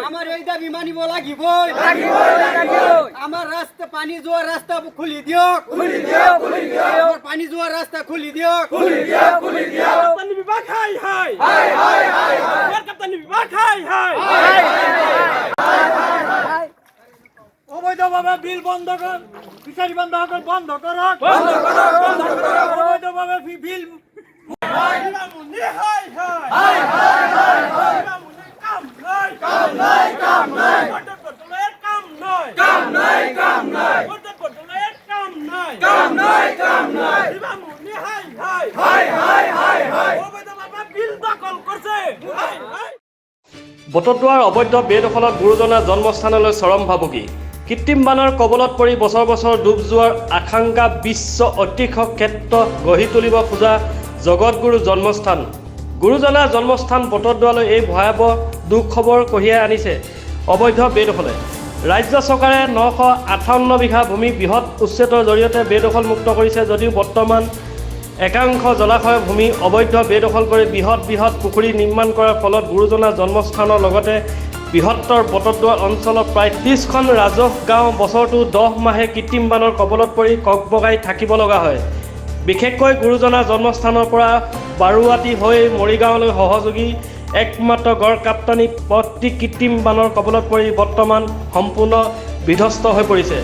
আমার এই দাবি মানিব লাগিব আমার রাস্তা পানি যাওয়ার রাস্তা খুলি দিয়ক পানি যাওয়ার রাস্তা খুলি দিয়ক কাপ্তান বিভাগ হাই হাই কাপ্তান বিভাগ হাই হাই অবৈধভাবে বিল বন্ধ কর ফিশারি বন্ধ কর অবৈধভাবে বিল বটদ্ৰৱাৰ অবৈধ বেদখলত গুৰুজনাৰ জন্মস্থানলৈ চৰম ভাবুকি কৃত্ৰিম বানৰ কবলত পৰি বছৰ বছৰ ডুব যোৱাৰ আশংকা বিশ্ব ঐতিহ্য ক্ষেত্ৰ গঢ়ি তুলিব খোজা জগতগুৰু জন্মস্থান গুৰুজনাৰ জন্মস্থান বটদ্ৰৱালৈ এই ভয়াৱহ দুখবৰ কঢ়িয়াই আনিছে অবৈধ বেদখলে ৰাজ্য চৰকাৰে 958 বিঘা ভূমি বৃহৎ উচ্ছেদৰ জৰিয়তে বেদখল মুক্ত কৰিছে যদিও বৰ্তমান একাংশ জলাশয় ভূমি অবৈধ বেদখল কৰি বৃহৎ পুখুৰী নিৰ্মাণ কৰাৰ ফলত গুৰুজনাৰ জন্মস্থানৰ লগতে বৃহত্তৰ বটদ্ৰৱাৰ অঞ্চলত প্ৰায় 30খন ৰাজহ গাঁও বছৰটো 10 মাহে কৃত্ৰিম বানৰ কবলত পৰি ককবগাই থাকিব লগা হয় বিশেষকৈ গুৰুজনাৰ জন্মস্থানৰ পৰা বাৰুৱাতি হৈ মৰিগাঁৱলৈ সহযোগী একমাত্ৰ গড় কাপ্তানি পথটি কৃত্ৰিম বানৰ কবলত পৰি বৰ্তমান সম্পূৰ্ণ বিধ্বস্ত হৈ পৰিছে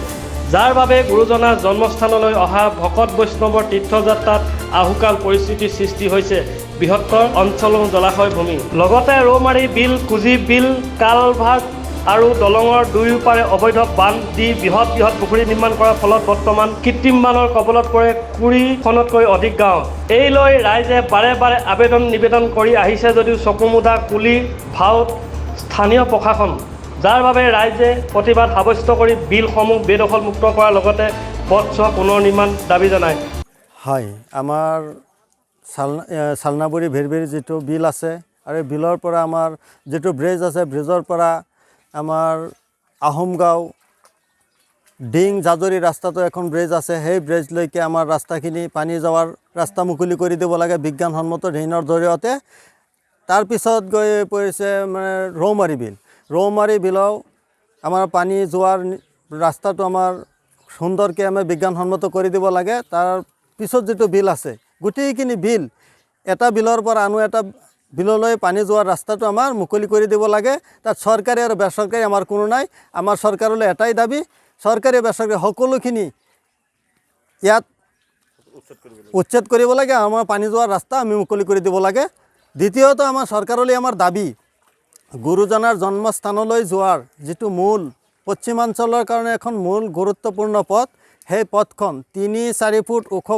যাৰ বাবে গুৰুজনাৰ জন্মস্থানলৈ অহা ভকত বৈষ্ণৱৰ তীৰ্থযাত্ৰাত আহুকাল পৰিস্থিতিৰ সৃষ্টি হৈছে বৃহত্তৰ অঞ্চলৰ জলাশয় ভূমি লগতে ৰৌমাৰী বিল কুজি বিল কালভাৰ্ট আৰু দলঙৰ দুয়োপাৰে অবৈধ বান্ধ দি বৃহৎ পুখুৰী নিৰ্মাণ কৰাৰ ফলত বৰ্তমান কৃত্ৰিম বানৰ কবলত পৰে 20খনতকৈ অধিক গাঁও এই লৈ ৰাইজে বাৰে আবেদন নিবেদন কৰি আহিছে যদিও চকুমুদা কুলি ভাওত স্থানীয় প্ৰশাসন যাৰ বাবে ৰাইজে প্ৰতিবাদ সাব্যস্ত কৰি বিলসমূহ বেদখল মুক্ত কৰাৰ লগতে পথছোৱা পুনৰ নিৰ্মাণ দাবী জনায় হয় আমাৰ চালনাবুৰী ভেৰভেৰী যিটো বিল আছে আৰু বিলৰ পৰা আমাৰ যিটো ব্ৰিজ আছে ব্ৰিজৰ পৰা আমাৰ আহোমগাঁও ডিং জাজৰি ৰাস্তাটো এখন ব্ৰিজ আছে সেই ব্ৰিজলৈকে আমাৰ ৰাস্তাখিনি পানী যাৱাৰ ৰাস্তা মুকলি কৰি দিব লাগে বিজ্ঞানসন্মত ড্ৰেইনৰ জৰিয়তে তাৰপিছত গৈ পৰিছে মানে ৰৌমাৰী বিলৰ আমাৰ পানী যোৱাৰ ৰাস্তাটো আমাৰ সুন্দৰকৈ আমি বিজ্ঞানসন্মত কৰি দিব লাগে তাৰ পিছত যেটো বিল আছে গোটেইখিনি বিল এটা বিলৰ পৰা আনো এটা বিললৈ পানী যোৱাৰ ৰাস্তাটো আমাৰ মুকলি কৰি দিব লাগে তাত চৰকাৰী আৰু বেচৰকাৰী আমাৰ কোনো নাই আমাৰ চৰকাৰলৈ এটাই দাবী চৰকাৰী বেচৰকাৰী সকলোখিনি ইয়াত উচ্ছেদ কৰিব লাগে আমাৰ পানী যোৱাৰ ৰাস্তা আমি মুকলি কৰি দিব লাগে দ্বিতীয়তে আমাৰ চৰকাৰলৈ আমাৰ দাবী গুৰুজনাৰ জন্মস্থানলৈ যোৱাৰ যেটো মূল পশ্চিমাঞ্চলৰ কাৰণে এখন মূল গুৰুত্বপূৰ্ণ পথ সেই পথখন 3-4 ফুট ওখ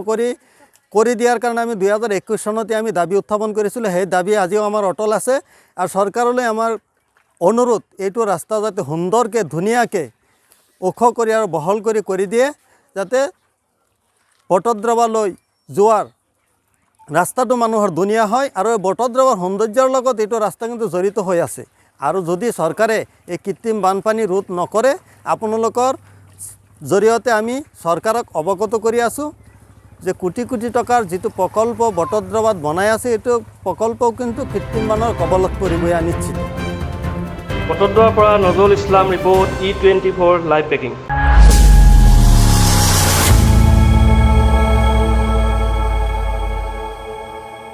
কৰি দিয়াৰ কাৰণে আমি 2021 চনতে আমি দাবী উত্থাপন কৰিছিলোঁ সেই দাবী আজিও আমাৰ অটল আছে আৰু চৰকাৰলৈ আমাৰ অনুৰোধ এইটো ৰাস্তা যাতে সুন্দৰকৈ ধুনীয়াকৈ ওখ কৰি আৰু বহল কৰি দিয়ে যাতে বটদ্ৰৱালৈ যোৱাৰ ৰাস্তাটো মানুহৰ ধুনীয়া হয় আৰু বটদ্ৰৱাৰ সৌন্দৰ্যৰ লগত এইটো ৰাস্তা কিন্তু জড়িত হৈ আছে আৰু যদি চৰকাৰে এই কৃত্ৰিম বানপানী ৰোধ নকৰে আপোনালোকৰ জৰিয়তে আমি চৰকাৰক অৱগত কৰি আছোঁ যে কোটি টকাৰ যিটো প্ৰকল্প বটদ্ৰৱাত বনাই আছে এইটো প্ৰকল্পও কিন্তু কৃত্ৰিম বানৰ কবলত পৰিব নিশ্চিত বটদ্ৰৱাৰ পৰা Nazrul Islam report E24 live breaking